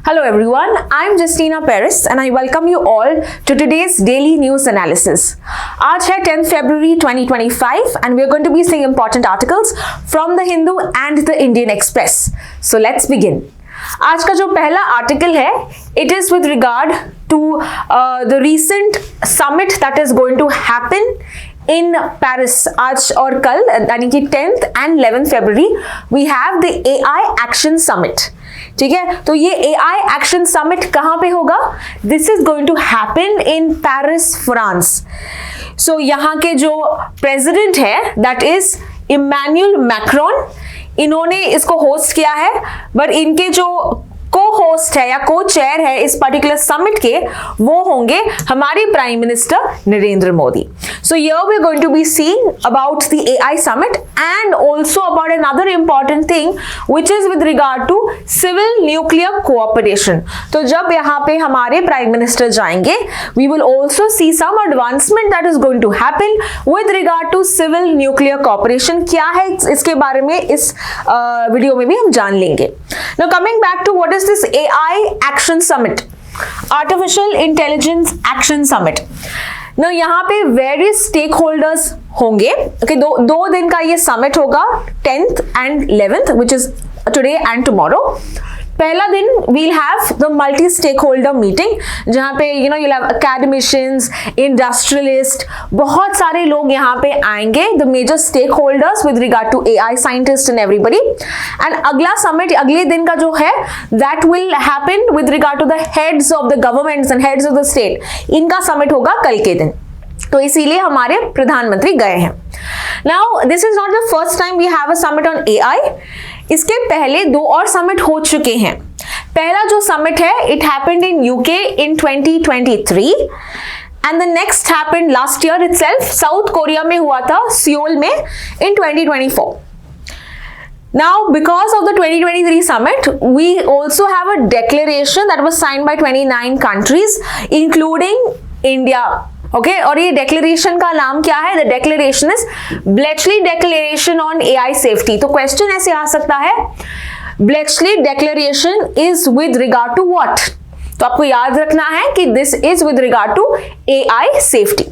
Hello everyone, I'm Justina Paris and I welcome you all to today's daily news analysis. आज है 10th February 2025 and we're going to be seeing important articles from the Hindu and the Indian Express. So let's begin. आज का जो पहला article है, it is with regard to the recent summit that is going to happen in Paris. आज और कल यानी कि 10th and 11th February we have the AI Action Summit. ठीक है, तो ये AI Action Summit कहाँ पे होगा? This is going to happen in Paris, France. So यहाँ के जो प्रेसिडेंट है that is इमैनुअल मैक्रोन, इन्होंने इसको होस्ट किया है, बट इनके जो को होस्ट है या को चेयर है इस पर्टिकुलर समिट के, वो होंगे हमारे prime minister Narendra Modi. So here we are going to be seeing about the AI summit and also about another important thing which is with regard to civil nuclear cooperation. तो जब यहाँ पे हमारे प्राइम मिनिस्टर जाएंगे, we will also see some advancement that is going to happen with regard to civil nuclear cooperation. क्या है इसके बारे में इस वीडियो में भी हम जान लेंगे. Now coming back to what is this AI Action Summit, Artificial Intelligence Action Summit. Now यहाँ पे various stakeholders होंगे. Okay, दो दिन का ये summit होगा, 10th and 11th, which is today and tomorrow. पहला दिन we'll have the multi-stakeholder meeting, जहाँ पे you'll have academicians, industrialists, बहुत सारे लोग यहाँ पे आएंगे, the major stakeholders with regard to AI scientists and everybody. And अगला summit अगले दिन का जो है that will happen with regard to the heads of the governments and heads of the state. इनका summit होगा कल के दिन, तो इसीलिए हमारे प्रधानमंत्री गए हैं. Now this is not the first time we have a summit on AI. इसके पहले दो और समिट हो चुके हैं. पहला जो समिट है, it happened in UK in 2023 and the next happened last year itself. South Korea में हुआ था, सियोल में, in 2024. Now, because of the 2023 summit, we also have a declaration that was signed by 29 countries, including India. Okay, और ये declaration का नाम क्या है? The declaration is Bletchley Declaration on AI Safety. तो question ऐसे आ सकता है, Bletchley Declaration is with regard to what? तो आपको याद रखना है कि this is with regard to AI safety.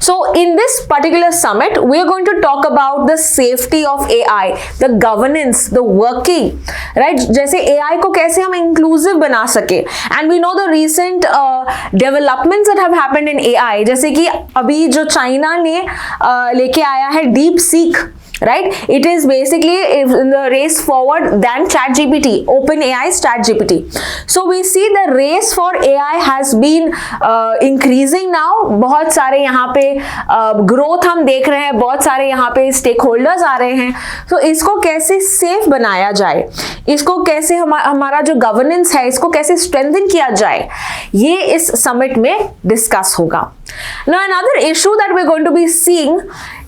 So in this particular summit, we are going to talk about the safety of AI, the governance, the working, right? जैसे AI को कैसे हम inclusive बना सके. And we know the recent developments that have happened in AI, जैसे कि अभी जो चाइना ने लेके आया है DeepSeek, right? It is basically in the race forward than ChatGPT, OpenAI's ChatGPT. So we see the race for AI has been increasing now. बहुत सारे यहाँ पे growth हम देख रहे हैं, बहुत सारे यहाँ पे stakeholders आ रहे हैं. तो इसको कैसे safe बनाया जाए, इसको कैसे हमारा जो governance है, इसको कैसे strengthen किया जाए, ये इस summit में discuss होगा. Now another issue that we're going to be seeing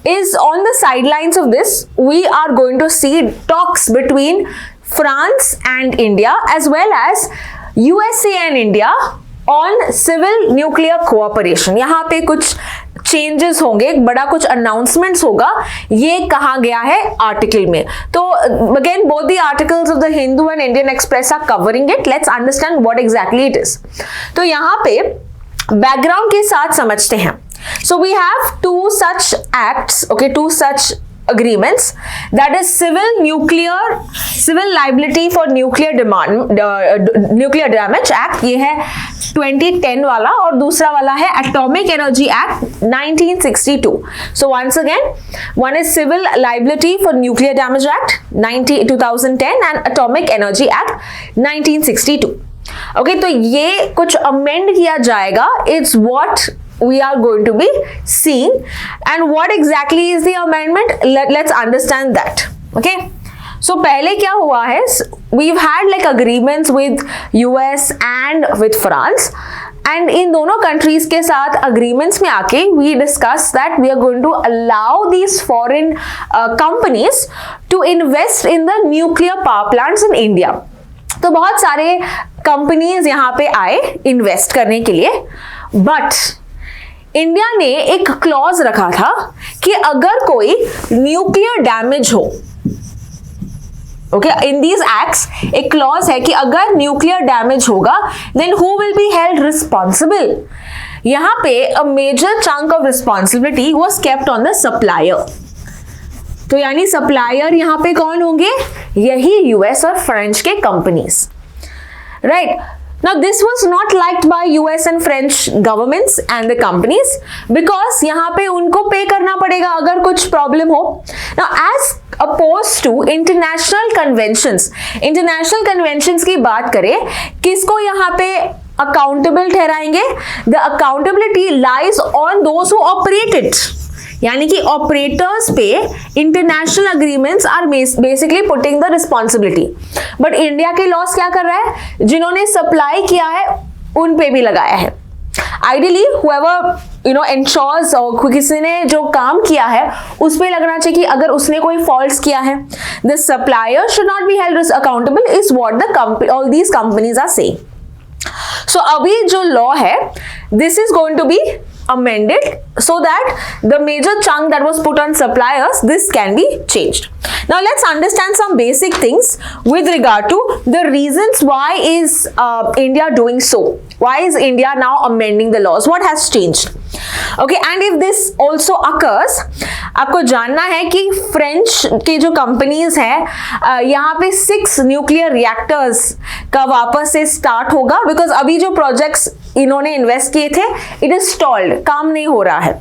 is on the sidelines of this, we are going to see talks between France and India as well as USA and India on civil nuclear cooperation. यहाँ पे कुछ changes होंगे, एक बड़ा कुछ announcements होगा, ये कहा गया है आर्टिकल में. तो again both the articles of the Hindu and Indian Express are covering it. Let's understand what exactly it is. तो यहाँ पे बैकग्राउंड के साथ समझते हैं. So we have two such acts, okay, two such agreements, that is civil liability for nuclear damage act, ये है 2010 वाला, और दूसरा वाला है Atomic Energy Act 1962. So once again, one is Civil Liability for Nuclear Damage Act 2010 and Atomic Energy Act 1962. Okay, तो ये कुछ amend किया जाएगा. It's what we are going to be seeing, and what exactly is the amendment? Let's understand that. Okay, so पहले क्या हुआ है, we've had like agreements with US and with France, and इन दोनों countries के साथ agreements में आके we discussed that we are going to allow these foreign companies to invest in the nuclear power plants in India. तो बहुत सारे companies यहाँ पे आए इन्वेस्ट करने के लिए, बट इंडिया ने एक क्लॉज रखा था कि अगर कोई न्यूक्लियर डैमेज हो, ओके, इन दीज एक्ट्स एक क्लॉज है कि अगर न्यूक्लियर डैमेज होगा then who will be held responsible. यहां पे a major chunk of responsibility was kept on the supplier. तो यानी सप्लायर यहां पे कौन होंगे? यही यूएस और फ्रेंच के companies, right. Now this was not liked by US and French governments and the companies because यहाँ पे उनको पे करना पड़ेगा अगर कुछ प्रॉब्लम हो. Now as opposed to international conventions की बात करें, किसको यहाँ पे accountable ठहराएंगे? The accountability lies on those who operate it. यानी कि ऑपरेटर्स पे international agreements are basically putting the responsibility. But India के लॉस क्या कर रहा है? जिन्होंने सप्लाई किया है उन पे भी लगाया है. आइडियली whoever ensures और किसी ने जो काम किया है उस पे लगना चाहिए कि अगर उसने कोई फॉल्ट्स किया है. The supplier should not be held accountable is what the all these companies are saying. So अभी जो लॉ है this is going to be amended so that the major chunk that was put on suppliers, this can be changed. Now let's understand some basic things with regard to the reasons why is India doing so. Why is India now amending the laws? What has changed? Okay, and if this also occurs, आपको जानना है कि French के जो companies हैं यहाँ पे 6 nuclear reactors का वापस से स्टार्ट होगा बिकॉज अभी जो प्रोजेक्ट्स इन्होंने इन्वेस्ट किए थे इट इज स्टॉल्ड, काम नहीं हो रहा है.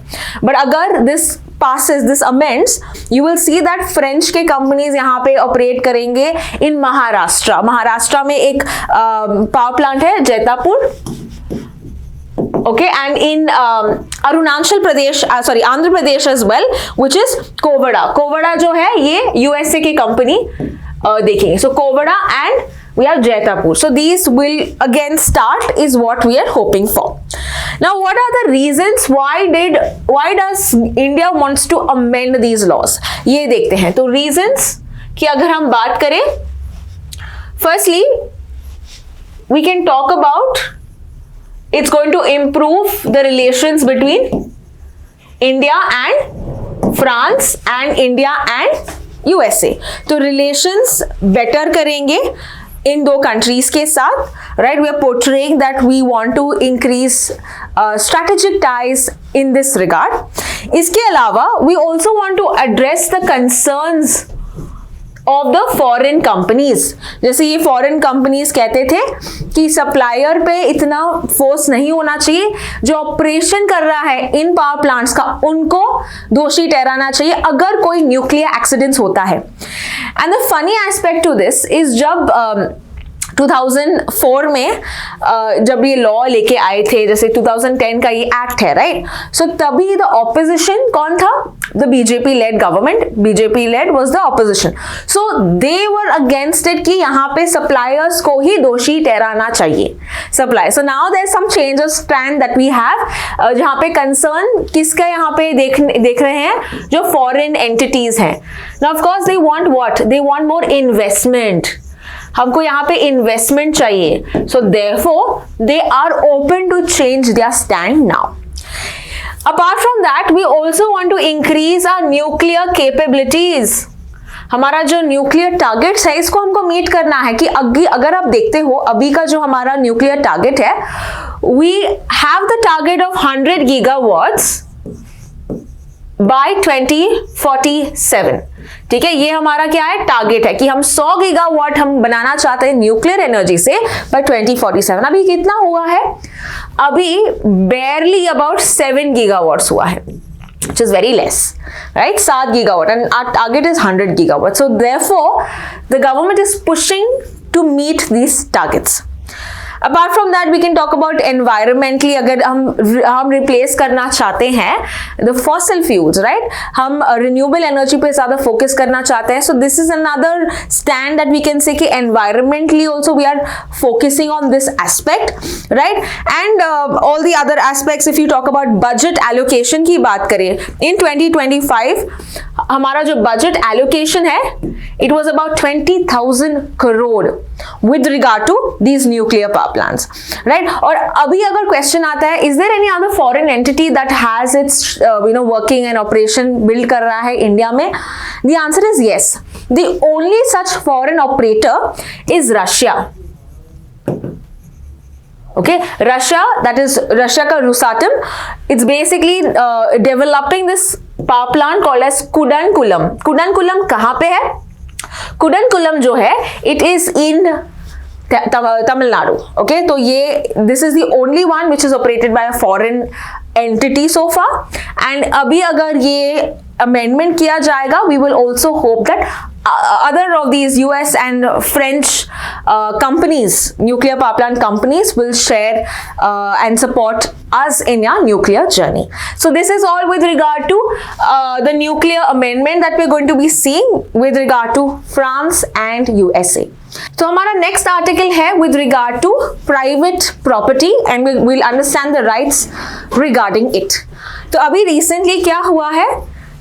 बट अगर this passes, this amends, you will see that French के कंपनीज यहाँ पे ऑपरेट करेंगे इन महाराष्ट्र. महाराष्ट्र में एक पावर प्लांट है Jaitapur, okay, and in Arunachal Pradesh, sorry, Andhra Pradesh as well, which is Kovada. Kovada जो है ये USA की कंपनी देखेंगे. So Kovada and we have Jaitapur. So these will again start is what we are hoping for. Now what are the reasons why does India wants to amend these laws? ये देखते हैं. तो reasons कि अगर हम बात करें, firstly we can talk about it's going to improve the relations between India and France and India and USA. तो relations better करेंगे इन दो कंट्रीज के साथ, right. We are portraying that we want to increase strategic ties in this regard. इसके अलावा we also want to address the concerns of the foreign companies. जैसे ये foreign companies कहते थे कि सप्लायर पे इतना फोर्स नहीं होना चाहिए, जो ऑपरेशन कर रहा है इन पावर प्लांट्स का उनको दोषी ठहराना चाहिए अगर कोई न्यूक्लियर एक्सीडेंट्स होता है. And the funny aspect to this is जब 2004 में जब ये लॉ लेके आए थे, जैसे 2010 का ये एक्ट है, राइट. सो तभी द ऑपोजिशन कौन था? The BJP led government. BJP led was the opposition. So they were against it कि यहाँ पे सप्लायर्स को ही दोषी ठहराना चाहिए supply. So now there is some change of stand that we have, जहाँ पे कंसर्न किसका यहाँ पे देख रहे हैं? जो फॉरेन एंटिटीज हैं. Now of course they want what? They want more investment. हमको यहाँ पे इन्वेस्टमेंट चाहिए. So therefore they are open to change their stand now. Apart from that we also want to increase our nuclear capabilities. हमारा जो nuclear targets है इसको हमको meet करना है कि अगर आप देखते हो अभी का जो हमारा न्यूक्लियर टारगेट है, we have the target of 100 gigawatts by 2047. ठीक है, ये हमारा क्या है? टारगेट है कि हम 100 गीगावाट हम बनाना चाहते हैं न्यूक्लियर एनर्जी से बाय 2047. अभी कितना हुआ है? अभी barely about 7 gigawatts हुआ है, which is very less, right? 7 gigawatt and our target is 100 gigawatt. So therefore the government is pushing to meet these targets. Apart from that we can talk about environmentally. अगर हम replace करना चाहते हैं the fossil fuels, right? हम renewable energy पे ज़्यादा focus करना चाहते हैं. So this is another stand that we can say कि environmentally also we are focusing on this aspect, right? And all the other aspects, if you talk about budget allocation की बात करें, in 2025 हमारा जो budget allocation है it was about 20,000 crore with regard to these nuclear power plants, right? और अभी अगर question आता है, is there any other foreign entity that has its working and operation build कर रहा है इंडिया में? The answer is yes. The only such foreign operator is Russia. Okay, Russia, that is Russia का Rosatom, it's basically developing this power plant called as Kudankulam. Kudankulam कहाँ पे है? Kudankulam जो है, it is in Tamil Nadu. Okay, तो ये this is the only one which is operated by a foreign entity so far. And अभी अगर ये amendment किया जाएगा, we will also hope that other of these US and French companies, nuclear power plant companies, will share and support us in our nuclear journey. So this is all with regard to the nuclear amendment that we're going to be seeing with regard to France and USA. तो हमारा next article है with regard to private property and we'll understand the rights regarding it. तो अभी recently क्या हुआ है?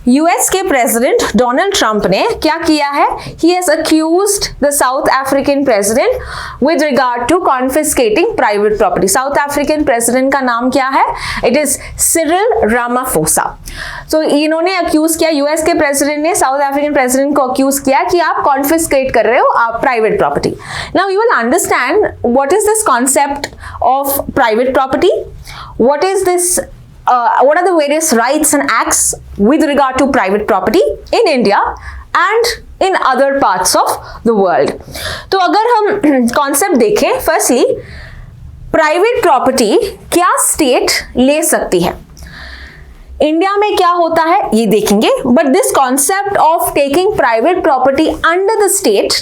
US के president Donald Trump ने क्या किया है? He has accused the South African president with regard to confiscating private property. South African president का नाम क्या है? It is Cyril Ramaphosa. तो इन्होंने अक्यूज किया, यूएस के प्रेसिडेंट ने साउथ अफ्रीकन प्रेसिडेंट को अक्यूज किया कि आप कॉन्फिस्केट कर रहे हो आप private property. Now you will understand what is this concept of private property, what are the various rights and acts with regard to private property in India and in other parts of the world. तो अगर हम concept देखें, firstly, private property क्या state ले सकती है? India में क्या होता है ये देखेंगे, but this concept of taking private property under the state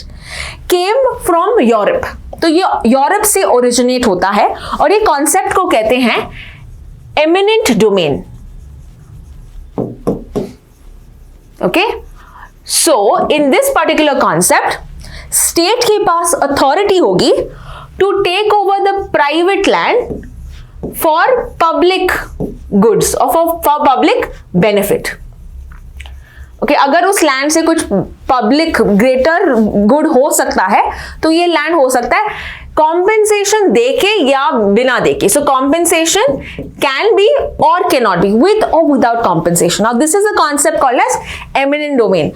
came from Europe. तो ये यूरोप से originate होता है और ये concept को कहते हैं eminent domain. Okay, so in this particular concept, state के पास authority होगी to take over the private land for public goods or for public benefit. Okay, अगर उस लैंड से कुछ पब्लिक ग्रेटर गुड हो सकता है तो ये लैंड हो सकता है कॉम्पेंसेशन देके या बिना देके. सो कॉम्पेंसेशन कैन बी और कैन नॉट बी, विद और without compensation. Now this is a concept called as eminent domain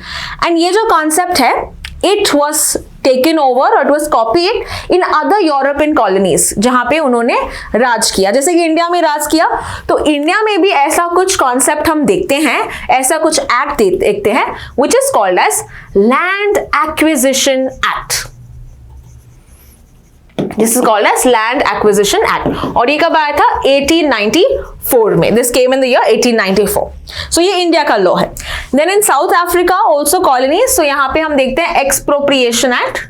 and ये जो कॉन्सेप्ट है it was taken over or it was copied in other European colonies जहां पे उन्होंने राज किया. जैसे कि इंडिया में राज किया तो इंडिया में भी ऐसा कुछ कॉन्सेप्ट हम देखते हैं, ऐसा कुछ एक्ट देखते हैं which is called as Land Acquisition Act. This is called as Land Acquisition Act और ये कब आया था? 1894 में. This came in the year 1894. So ये इंडिया का लॉ है. Then in South Africa also colonies. So यहाँ पे हम देखते हैं Expropriation Act.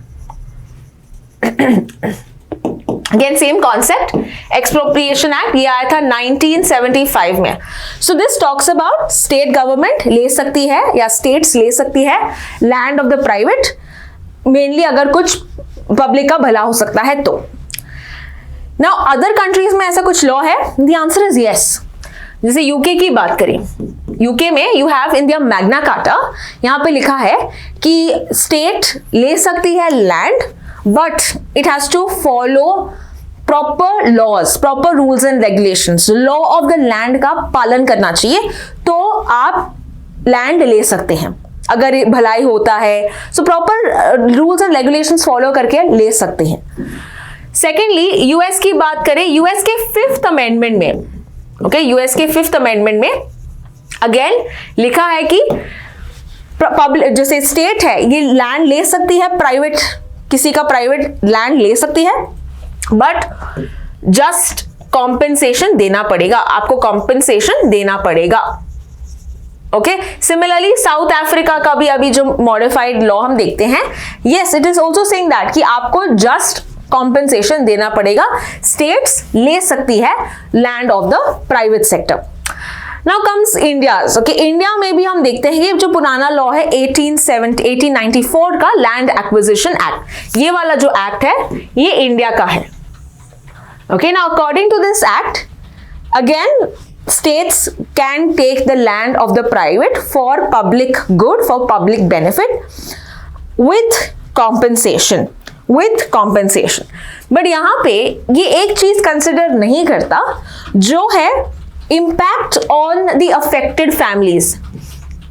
Again same concept. Expropriation Act ये आया था 1975 में. So this talks about state government ले सकती है या states ले सकती है land of the private, mainly अगर कुछ पब्लिक का भला हो सकता है तो. नाउ अदर कंट्रीज में ऐसा कुछ लॉ है? The answer is yes. जैसे यूके की बात करें, यूके में you have in their Magna Carta, यहां पे लिखा है कि स्टेट ले सकती है land but it has to follow proper laws, proper rules and regulations. Law of the land का पालन करना चाहिए तो आप लैंड ले सकते हैं अगर भलाई होता है. So proper rules and regulations follow करके ले सकते हैं. सेकेंडली यूएस की बात करें, यूएस के 5th अमेंडमेंट में, ओके, यूएस के 5th अमेंडमेंट में अगेन लिखा है कि पब्लिक जैसे स्टेट है ये लैंड ले सकती है, प्राइवेट किसी का प्राइवेट लैंड ले सकती है बट जस्ट कॉम्पेंसेशन देना पड़ेगा, आपको कॉम्पेंसेशन देना पड़ेगा. ओके, सिमिलरली साउथ अफ्रीका का भी अभी जो मॉडिफाइड लॉ हम देखते हैं, yes it is also saying that कि आपको जस्ट कॉम्पेंसेशन देना पड़ेगा. स्टेट्स ले सकती है land of the private sector. Now comes India. Okay, India में भी हम देखते हैं ये जो पुराना लॉ है 1894 का लैंड एक्विजिशन एक्ट, ये वाला जो एक्ट है ये इंडिया का है. Okay, now according to this act again states can take the land of the private for public good, for public benefit. with compensation, with compensation. But यहाँ पे ये एक चीज कंसिडर नहीं करता जो है impact on the affected families.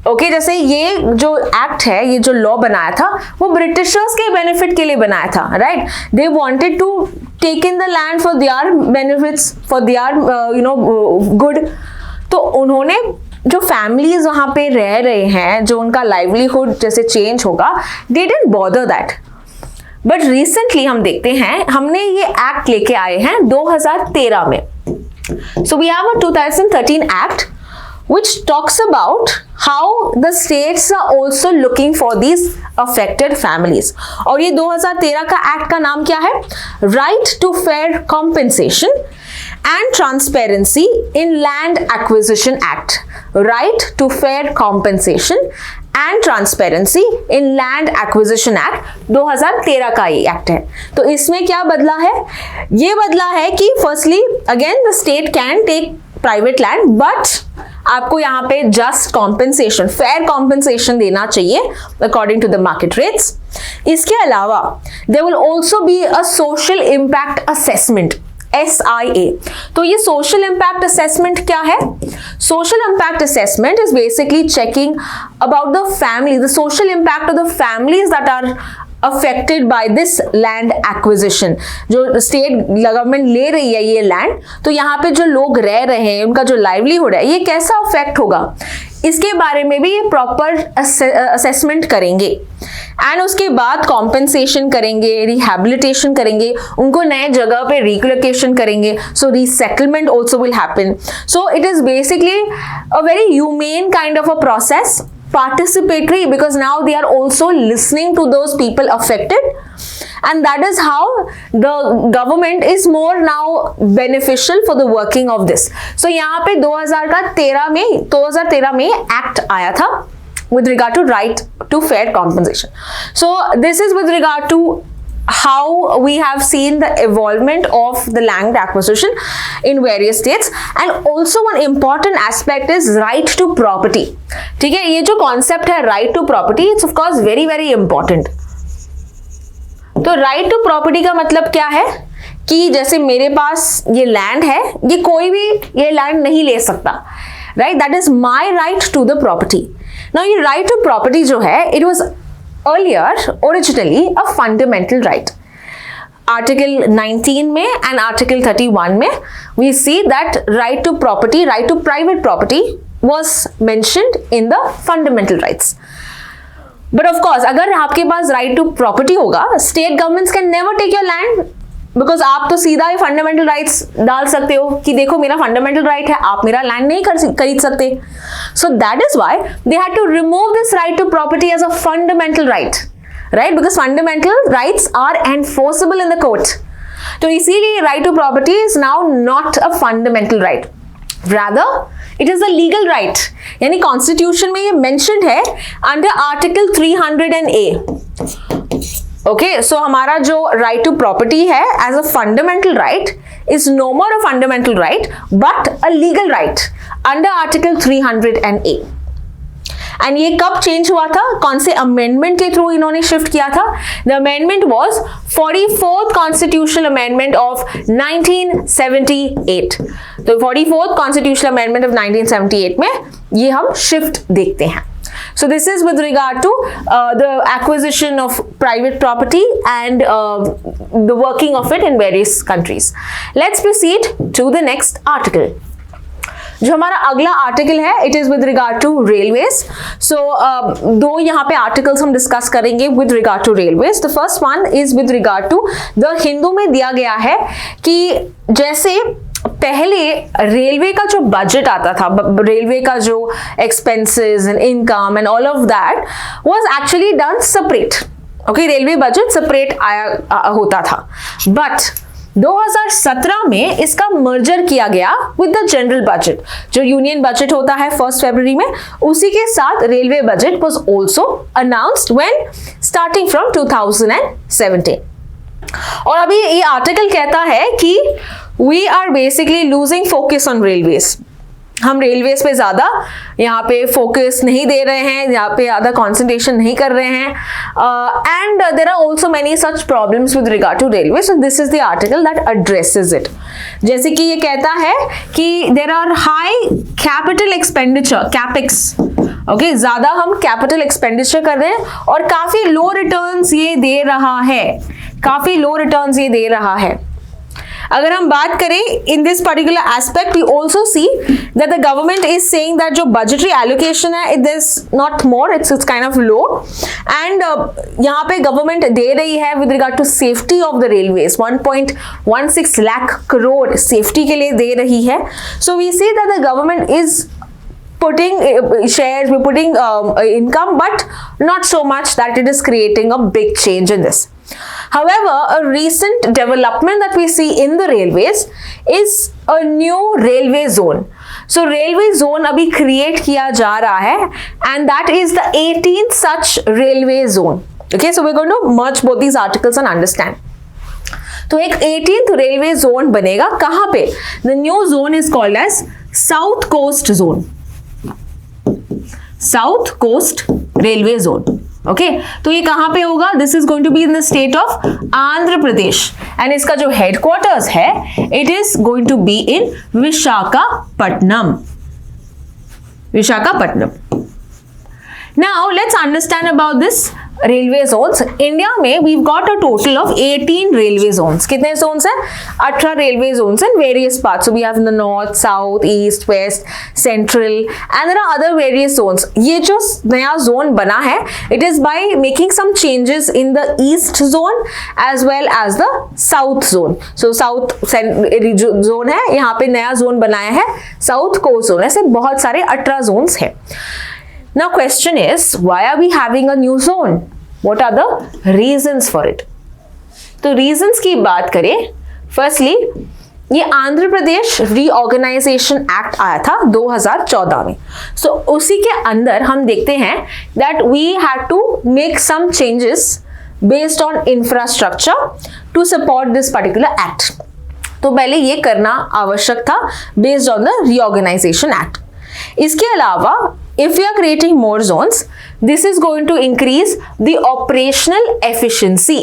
Okay, जैसे ये जो एक्ट है, ये जो लॉ बनाया था वो ब्रिटिशर्स के बेनिफिट के लिए बनाया था, right. They wanted to take in the land for their benefits, for their good. तो उन्होंने जो फैमिलीज वहां पे रह रहे हैं, जो उनका लाइवलीहुड जैसे चेंज होगा, they didn't bother that. But recently हम देखते हैं, हमने ये एक्ट लेके आए हैं 2013 में. So we have a 2013 act which talks about how the states are also looking for these affected families. और ये 2013 का एक्ट का नाम क्या है? Right to fair compensation and transparency in land acquisition act. Right to fair compensation and transparency in land acquisition act 2013 का ये act है. तो इसमें क्या बदला है? ये बदला है कि firstly again the state can take private land, but आपको यहाँ पे जस्ट कॉम्पेंसेशन, फेयर कॉम्पेंसेशन देना चाहिए according to the market rates. इसके अलावा there will also be a social impact assessment, SIA. तो ये सोशल इंपैक्ट असेसमेंट क्या है? Social impact assessment is basically checking about the family, the social impact of the families that are affected by this land acquisition. जो state government ले रही है ये land, तो यहाँ पे जो लोग रह रहे हैं, उनका जो लाइवलीहुड है, ये कैसा अफेक्ट होगा, इसके बारे में भी ये प्रॉपर असेसमेंट करेंगे. एंड उसके बाद कॉम्पेंसेशन करेंगे, रिहैबिलिटेशन करेंगे, उनको नए जगह पे रिलोकेशन करेंगे. So resettlement also will happen. So it is basically a very humane kind of a process, participatory, because now they are also listening to those people affected, and that is how the government is more now beneficial for the working of this. So यहाँ पे 2013 में act आया था with regard to right to fair compensation. So this is with regard to how we have seen the evolvement of the land acquisition in various states. And also one important aspect is right to property. ठीक है, ये जो concept है right to property, it's of course very very important. तो right to property का मतलब क्या है कि जैसे मेरे पास ये लैंड है, ये कोई भी ये लैंड नहीं ले सकता, right? That is my right to the property. Now ये right to property जो है, it was earlier originally a fundamental right. Article 19 में and Article 31 में we see that right to property, right to private property was mentioned in the fundamental rights. But of course अगर आपके पास right to property होगा, state governments can never take your land, because आप तो सीधा ही fundamental rights डाल सकते हो कि देखो मेरा फंडामेंटल राइट है, आप मेरा लैंड नहीं खरीद सकते. So that is why they had to remove this right to property as a fundamental right, right, because fundamental rights are enforceable in the court. तो इसीलिए right to property is now not a fundamental right, rather it is a legal right. यानी constitution में ये mentioned है under article 300A. Okay, so हमारा जो right to property है as a fundamental right is no more a fundamental right but a legal right under article 300A. And ये कब change हुआ था, कौन से अमेंडमेंट के थ्रू इन्होंने शिफ्ट किया था? The amendment was 44th constitutional amendment of 1978. तो 44th कॉन्स्टिट्यूशनल अमेंडमेंट ऑफ 1978 में ये हम शिफ्ट देखते हैं. So this is with regard to the acquisition of private property and the working of it in various countries. Let's proceed to the next article. जो हमारा अगला article है, it is with regard to railways. So दो यहाँ पे articles हम discuss करेंगे with regard to railways. The first one is with regard to the Hindu में दिया गया है कि जैसे पहले रेलवे का जो बजट आता था, रेलवे का जो expenses and income and all of that was actually done separate. Okay, railway budget separate आया होता था. बट 2017 में इसका मर्जर किया गया विद द जनरल बजट. जो यूनियन बजट होता है 1 फरवरी में, उसी के साथ railway budget was also announced when starting from 2017. और अभी ये आर्टिकल कहता है कि we are basically losing focus on railways. हम रेलवेज पे ज़्यादा यहाँ पे फोकस नहीं दे रहे हैं, यहाँ पे ज़्यादा कॉन्सेंट्रेशन नहीं कर रहे हैं, and there are also many such problems with regard to railway, so this is the article that addresses it. जैसे कि ये कहता है कि there are high capital expenditure, capex, okay, ज़्यादा हम कैपिटल एक्सपेंडिचर कर रहे हैं और काफ़ी लो रिटर्न्स ये दे रहा है, काफ़ी लो रिटर्न्स ये दे रहा है। अगर हम बात करें in this particular aspect, we also see that the government is saying that जो बजटरी एलोकेशन है it is not more, it's kind of low, and यहाँ पे गवर्नमेंट दे रही है with regard to safety of the railways 1.16 lakh crore safety के लिए दे रही है। So we see that the government is putting shares, we're putting income, but not so much that it is creating a big change in this. However, a recent development that we see in the railways is a new railway zone. So railway zone अभी create किया जा रहा है, and that is the 18th such railway zone. Okay, so we're going to merge both these articles and understand. तो एक 18th railway zone बनेगा कहाँ पे? The new zone is called as South Coast Zone. South Coast railway zone, okay, तो ये कहां पे होगा? This is going to be in the state of Andhra Pradesh, and इसका जो हेडक्वार्टर्स है it is going to be in Visakhapatnam, Visakhapatnam. Now let's understand about this railway zones. India में we got a total of 18 railway zones. कितने zones हैं? 18 railway zones in various parts. So we have in the north, south, east, west, central, and there are other various zones. ये जो नया zone बना है it is by making some changes in the east zone as well as the south zone. So south zone है, यहाँ पे नया zone बनाया है साउथ कोस्ट जोन। ऐसे बहुत सारे 18 जोन्स हैं। Now question is, why are we having a new zone? What are the reasons for it? तो reasons की बात करें, firstly ये आंध्र प्रदेश रीऑर्गेनाइजेशन एक्ट आया था 2014 में। सो उसी के अंदर हम देखते हैं that we had to make some changes based on infrastructure to support this particular act. तो पहले ये करना आवश्यक था based on the reorganization act. इसके अलावा if we are creating more zones, this is going to increase the operational efficiency.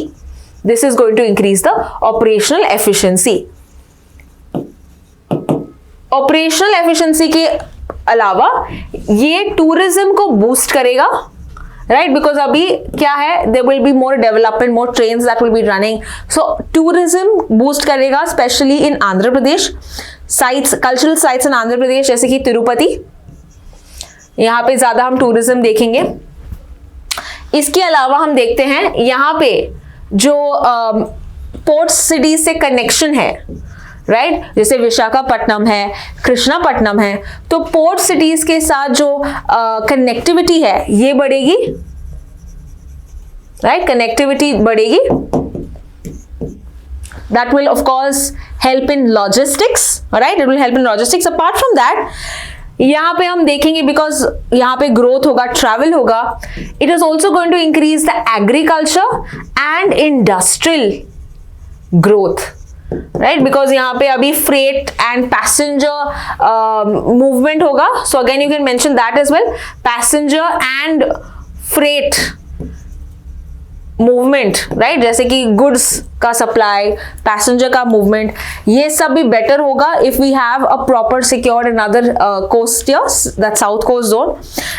This is going to increase the operational efficiency. Operational efficiency के अलावा ये tourism को boost करेगा, right? Because अभी क्या है, there will be more development, more trains that will be running. So tourism boost करेगा, especially in Andhra Pradesh. Sites, cultural sites in Andhra Pradesh जैसे कि तिरुपति, यहाँ पे ज्यादा हम टूरिज्म देखेंगे। इसके अलावा हम देखते हैं यहाँ पे जो पोर्ट सिटीज से कनेक्शन है, राइट, जैसे विशाखापट्टनम है, कृष्णापट्टनम है, तो पोर्ट सिटीज के साथ जो कनेक्टिविटी है ये बढ़ेगी, राइट, कनेक्टिविटी बढ़ेगी। That will of course help in logistics, right? It will help in logistics. Apart from that, यहाँ पे हम देखेंगे बिकॉज यहाँ पे ग्रोथ होगा, ट्रैवल होगा, it is also going to increase the agriculture and industrial growth, right, because यहाँ पे अभी फ्रेट एंड पैसेंजर मूवमेंट होगा। So again you can mention that as well, passenger and freight movement, right, जैसे कि goods का supply, passenger का movement, ये सब भी बेटर होगा if we have a proper secured another coast that south coast zone.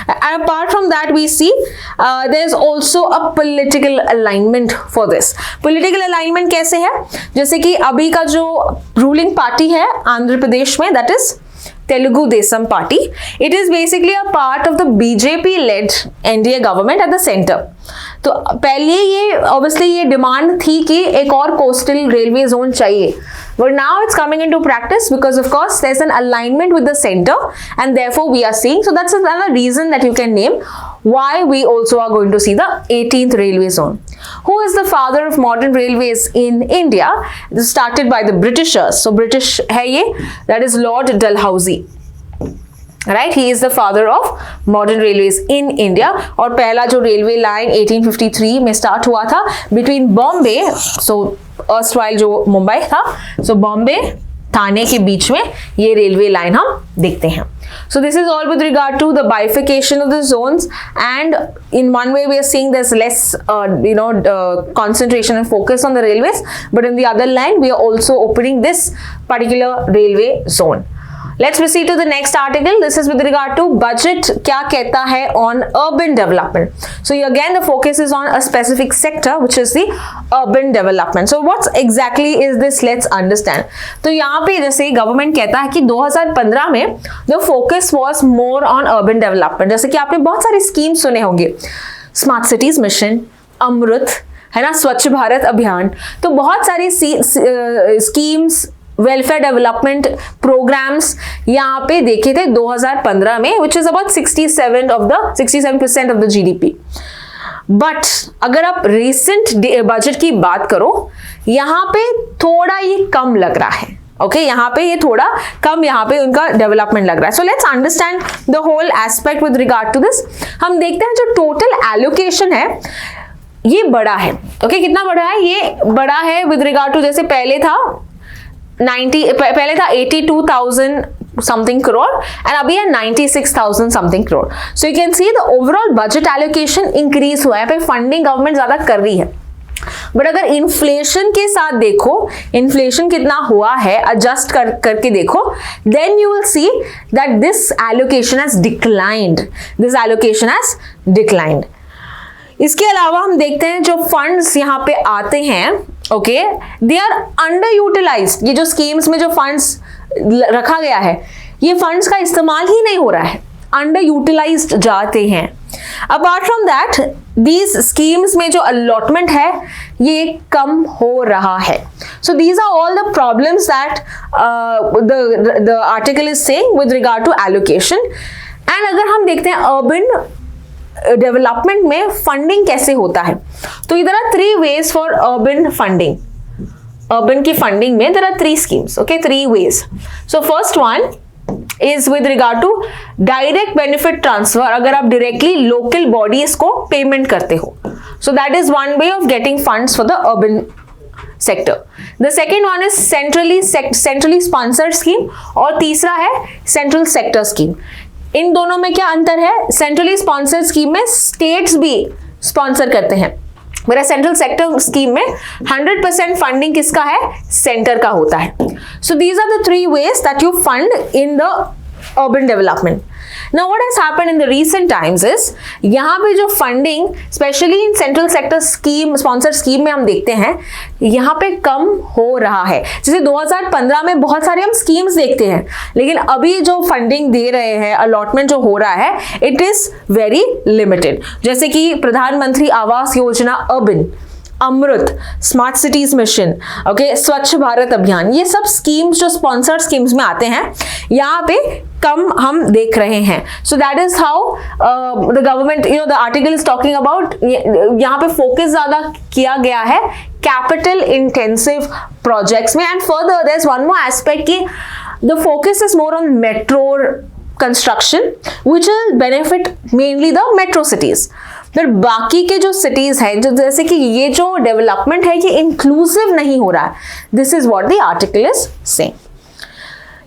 And apart from that we see there is also a political alignment for this. Political alignment कैसे है? जैसे कि अभी का जो रूलिंग पार्टी है आंध्र प्रदेश में, that is Telugu Desam Party. It is basically a part of the BJP-led NDA government at the center. तो पहले ये obviously ये डिमांड थी कि एक और कोस्टल रेलवे जोन चाहिए, but now it's coming into practice because of course there's an alignment with the center and therefore we are seeing, so that's another reason that you can name why we also are going to see the 18th railway zone. Who is the father of modern railways in India? This is started by the Britishers. So British है ये, that is Lord Dalhousie. Right, he is the father of modern railways in India. और पहला जो railway line 1853 में start हुआ था between Bombay, so erstwhile जो मुंबई था, so Bombay थाने के बीच में ये रेलवे लाइन हम देखते हैं. So this is all with regard to the bifurcation of the zones, and in one way we are seeing there's less concentration and focus on the railways, but in the other line we are also opening this particular railway zone. Let's proceed to the next article. This is with regard to budget क्या कहता है on urban development. So again the focus is on a specific sector which is the urban development. So what exactly is this? Let's understand. तो यहाँ पे जैसे government कहता है कि 2015 में the focus was more on urban development. जैसे कि आपने बहुत सारे स्कीम सुने होंगे, स्मार्ट सिटीज मिशन, अमृत, है ना, स्वच्छ भारत अभियान. तो बहुत सारी स्कीम्स, वेलफेयर डेवलपमेंट प्रोग्राम्स यहाँ पे देखे थे 2015 में, which is about 67% of the GDP. But अगर आप रिसेंट बजट की बात करो, यहाँ पे थोड़ा ये कम लग रहा है. ओके, यहाँ पे ये थोड़ा कम, यहाँ पे उनका डेवलपमेंट लग रहा है. So let's understand the whole aspect with regard to this. हम देखते हैं जो टोटल एलोकेशन है ये बड़ा है. ओके, कितना बड़ा है? ये बड़ा है विद रिगार्ड टू, जैसे पहले था 82,000 something crore and अभी है 96,000 something crore. So you can see the overall budget allocation increase हुआ है. पे फंडिंग गवर्नमेंट ज्यादा कर रही है. बट अगर इन्फ्लेशन के साथ देखो, इन्फ्लेशन कितना हुआ है एडजस्ट करके देखो, then you will see that this allocation has declined. This allocation has declined. इसके अलावा हम देखते हैं जो फंड्स यहाँ पे आते हैं, okay, they are under utilized. ये जो स्कीम्स में जो फंड्स रखा गया है, ये फंड्स का इस्तेमाल ही नहीं हो रहा है, अंडर यूटिलाइज्ड जाते हैं. Apart from that, these schemes में जो अलॉटमेंट है ये कम हो रहा है. So these are all the problems that the article is saying with regard to allocation. And अगर हम देखते हैं अर्बन डेवलपमेंट में फंडिंग कैसे होता है, तो इधर are 3 ways for urban funding. Urban की फंडिंग में there are 3 schemes, okay, 3 ways. So first one is with regard to direct benefit transfer. अगर आप डायरेक्टली लोकल बॉडीज को पेमेंट करते हो, so that is one way of getting funds for the urban sector. The second one is centrally sponsored scheme, और तीसरा है central sector scheme. इन दोनों में क्या अंतर है? सेंट्रली स्पॉन्सर्ड स्कीम में स्टेट्स भी स्पॉन्सर करते हैं, मेरा सेंट्रल सेक्टर स्कीम में 100% फंडिंग किसका है? सेंटर का होता है. So these are the 3 ways that you fund in the urban development. Now what has happened in the recent times is, यहाँ पे जो funding specially in central sector scheme, sponsor scheme में हम देखते हैं यहाँ पे कम हो रहा है. जैसे 2015 में बहुत सारे हम स्कीम्स देखते हैं, लेकिन अभी जो फंडिंग दे रहे हैं, अलॉटमेंट जो हो रहा है, इट इज वेरी लिमिटेड. जैसे कि प्रधानमंत्री आवास योजना अर्बन, अमृत, स्मार्ट सिटीज मिशन, ओके, स्वच्छ भारत अभियान, ये सब स्कीम्स जो स्पॉन्सर्ड स्कीम्स में आते हैं यहाँ पे कम हम देख रहे हैं. So that is how the government, the article is talking about, यहाँ पे फोकस ज्यादा किया गया है कैपिटल इंटेंसिव प्रोजेक्ट्स में. And further there is one more aspect कि the focus is more on metro construction which will benefit mainly the metro cities. फिर बाकी के जो सिटीज हैं, जो जैसे कि ये जो डेवलपमेंट है ये इंक्लूसिव नहीं हो रहा है. This is what the article is saying.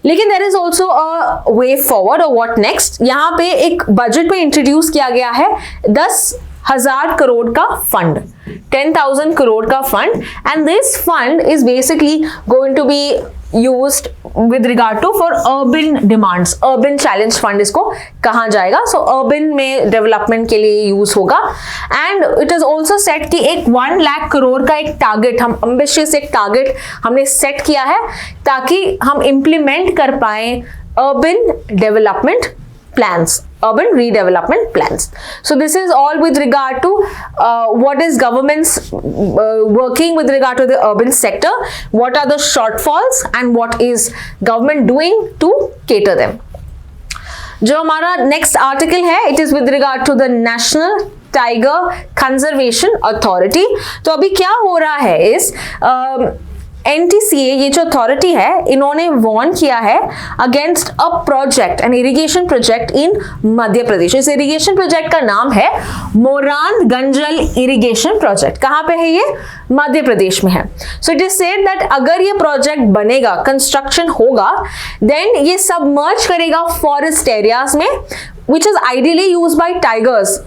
लेकिन there is also a way forward, और व्हाट नेक्स्ट. यहाँ पे एक बजट में इंट्रोड्यूस किया गया है 10,000 करोड़ का फंड, 10,000 करोड़ का fund. And this fund is basically going to be used with regard to for urban demands. urban challenge fund इसको कहा जाएगा. So urban में development के लिए यूज होगा. and it is also set कि एक 1 लाख करोड़ का एक टारगेट, हम ambitious एक टारगेट हमने सेट किया है ताकि हम implement कर पाए urban development plans, urban redevelopment plans. So this is all with regard to what is government's working with regard to the urban sector, what are the shortfalls and what is government doing to cater them. जो हमारा next article है, it is with regard to the National Tiger Conservation Authority. तो अभी क्या हो रहा है इस NTCA ये जो अथॉरिटी है, इन्होंने वार्न किया है against a project, an irrigation project in Madhya Pradesh. इस इरिगेशन प्रोजेक्ट का नाम है मोरान गंजल इरिगेशन प्रोजेक्ट। कहां पे है ये? मध्य प्रदेश में है। सो इट इज सेड दैट अगर ये प्रोजेक्ट बनेगा, कंस्ट्रक्शन होगा, देन ये सबमर्ज करेगा फॉरेस्ट एरियाज में, which is ideally used by tigers.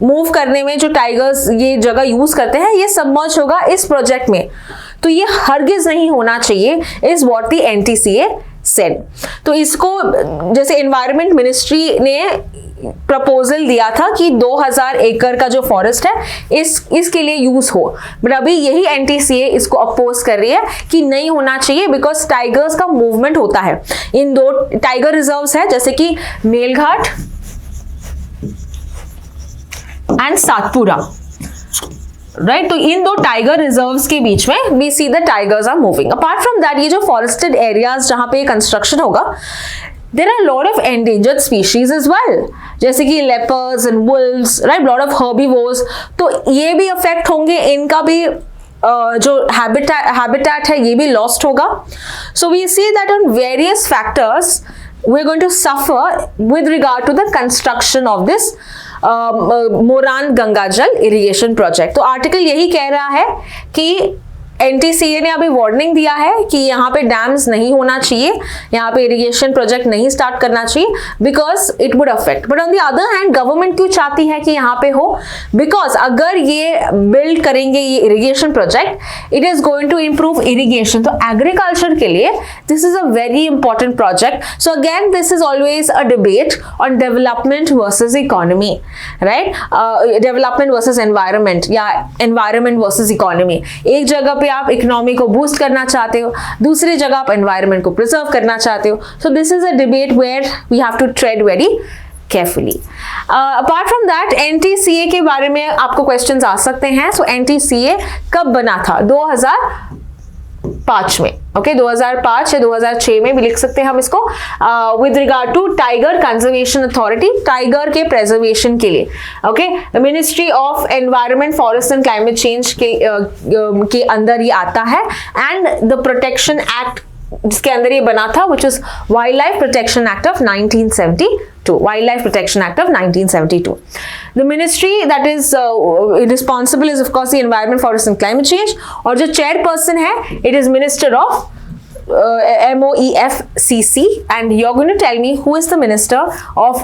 Move करने में जो टाइगर्स ये जगह यूज करते हैं, ये सबमर्ज होगा इस प्रोजेक्ट में। तो ये हरगिज नहीं होना चाहिए, is what the NTCA said. तो इसको जैसे एनवायरनमेंट मिनिस्ट्री ने प्रपोजल दिया था कि 2000 एकड़ का जो फॉरेस्ट है इसके लिए यूज हो, बट अभी यही NTCA इसको अपोज कर रही है कि नहीं होना चाहिए, बिकॉज टाइगर्स का मूवमेंट होता है। इन 2 टाइगर रिजर्व्स है, जैसे कि मेलघाट एंड सातपुरा, राइट। तो इन 2 टाइगर रिजर्व्स के बीच में we see the tigers are moving. Apart from that, ये जो फॉरेस्टेड एरियाज जहां पे कंस्ट्रक्शन होगा, there are lot of endangered species as well, जैसे कि leopards and wolves, right, lot of herbivores. तो ये भी अफेक्ट होंगे, इनका भी जो हैबिटेट है ये भी लॉस्ट होगा। So we see that on various factors we are going to suffer with regard to the construction of this Moran Gangajal irrigation project. तो आर्टिकल यही कह रहा है कि NTCA ने अभी वार्निंग दिया है कि यहाँ पे डैम्स नहीं होना चाहिए, यहाँ पे इरिगेशन प्रोजेक्ट नहीं स्टार्ट करना चाहिए, because it would affect. But on the other hand government क्यों चाहती है कि यहाँ पे हो? बिकॉज अगर ये बिल्ड करेंगे ये irrigation project, it is going to improve irrigation. तो एग्रीकल्चर के लिए this is a very important project. So again this is always a debate on development versus economy, right, development versus environment या environment versus economy. एक जगह आप economy को boost करना चाहते हो, दूसरी जगह आप एनवायरनमेंट को प्रिजर्व करना चाहते हो। So this is a debate where we have to tread very carefully. Apart from that, NTCA के बारे में आपको क्वेश्चंस आ सकते हैं। सो NTCA कब बना था? 2005 में, ओके, 2005 या 2006 में भी लिख सकते हैं हम इसको, with regard to tiger conservation authority, tiger के प्रेजर्वेशन के लिए, okay. Ministry of environment, forest and climate change के अंदर ये आता है, एंड द प्रोटेक्शन एक्ट जिसके अंदर ये बना था, which is Wildlife Protection Act of 1972. Wildlife Protection Act of 1972. The ministry that is responsible is of course the Environment, Forest and Climate Change, और जो chairperson है, it is Minister of MOEFCC, and you're going to tell me who is the Minister of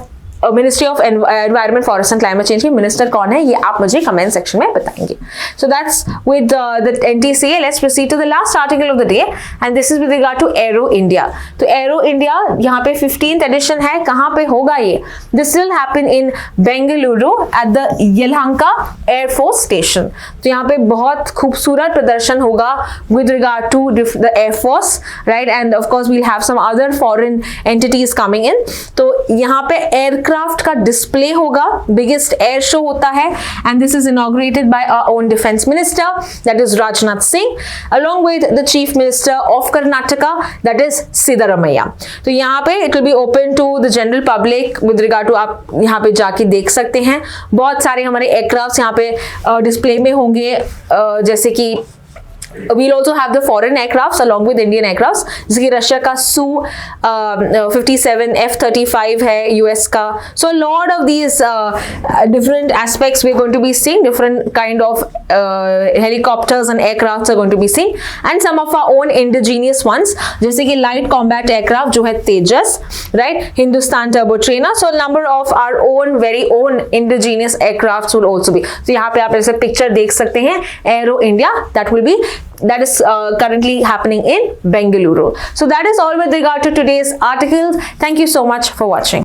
ministry of environment, forest and climate change के minister कौन है, ये आप मुझे comment section में बताएंगे। So that's with the NTCA. Let's proceed to the last article of the day, and this is with regard to Aero India. तो Aero India यहाँ पे 15th एडिशन है। कहाँ पे होगा ये? This will happen in Bengaluru at the Yelahanka air force station. तो यहाँ पे बहुत खूबसूरत प्रदर्शन होगा with regard to the air force, right, and of course we'll have some other foreign entities coming in. तो यहाँ पे एयरक्राफ्ट का डिस्प्ले होगा, बिगेस्ट एयर शो होता है, and this is inaugurated by our own defence minister, that is Rajnath Singh, along with the chief minister of Karnataka, that is Siddharamaiah. तो यहाँ पे it will be open to the general public with regard to, आप यहाँ पे जाके देख सकते हैं। बहुत सारे हमारे एयरक्राफ्ट यहाँ पे डिस्प्ले में होंगे, जैसे कि we'll also have the foreign aircrafts along with Indian aircrafts, जैसे कि रशिया का Su-57 F-35 है, US का। So a lot of these different aspects we're going to be seeing, different kind of helicopters and aircrafts are going to be seen, and some of our own indigenous ones, जैसे कि light combat aircraft जो है तेजस, right, Hindustan turbo trainer. So a number of our own very own indigenous aircrafts will also be. So यहाँ पे आप ऐसे picture देख सकते हैं, Aero India, that is currently happening in Bengaluru. So that is all with regard to today's article. Thank you so much for watching.